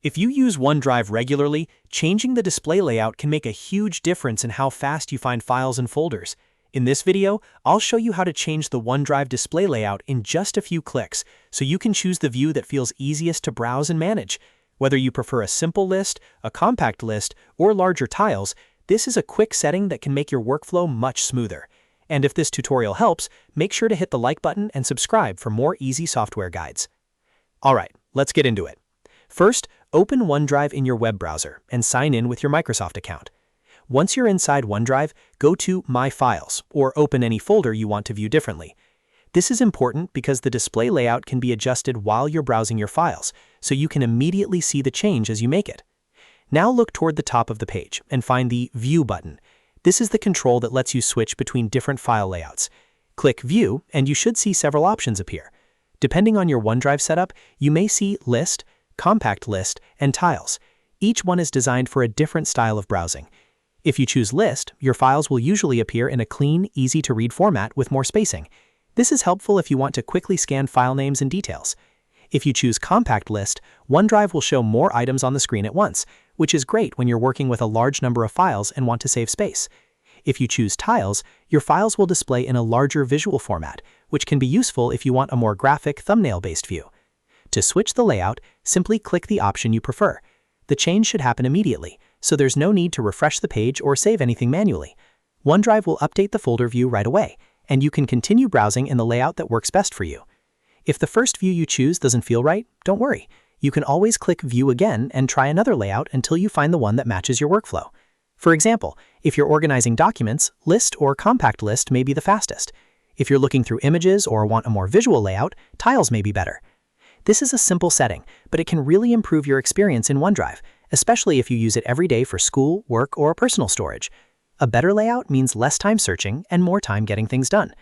If you use OneDrive regularly, changing the display layout can make a huge difference in how fast you find files and folders. In this video, I'll show you how to change the OneDrive display layout in just a few clicks, so you can choose the view that feels easiest to browse and manage. Whether you prefer a simple list, a compact list, or larger tiles, this is a quick setting that can make your workflow much smoother. And if this tutorial helps, make sure to hit the like button and subscribe for more easy software guides. Alright, let's get into it. First, open OneDrive in your web browser and sign in with your Microsoft account. Once you're inside OneDrive, go to My Files or open any folder you want to view differently. This is important because the display layout can be adjusted while you're browsing your files, so you can immediately see the change as you make it. Now look toward the top of the page and find the View button. This is the control that lets you switch between different file layouts. Click View and you should see several options appear. Depending on your OneDrive setup, you may see List, Compact List, and Tiles. Each one is designed for a different style of browsing. If you choose List, your files will usually appear in a clean, easy-to-read format with more spacing. This is helpful if you want to quickly scan file names and details. If you choose Compact List, OneDrive will show more items on the screen at once, which is great when you're working with a large number of files and want to save space. If you choose Tiles, your files will display in a larger visual format, which can be useful if you want a more graphic, thumbnail-based view. To switch the layout, simply click the option you prefer. The change should happen immediately, so there's no need to refresh the page or save anything manually. OneDrive will update the folder view right away, and you can continue browsing in the layout that works best for you. If the first view you choose doesn't feel right, don't worry. You can always click View again and try another layout until you find the one that matches your workflow. For example, if you're organizing documents, List or Compact List may be the fastest. If you're looking through images or want a more visual layout, Tiles may be better. This is a simple setting, but it can really improve your experience in OneDrive, especially if you use it every day for school, work, or personal storage. A better layout means less time searching and more time getting things done.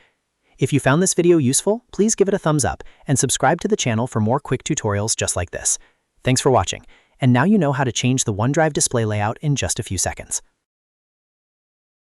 If you found this video useful, please give it a thumbs up and subscribe to the channel for more quick tutorials just like this. Thanks for watching, and now you know how to change the OneDrive display layout in just a few seconds.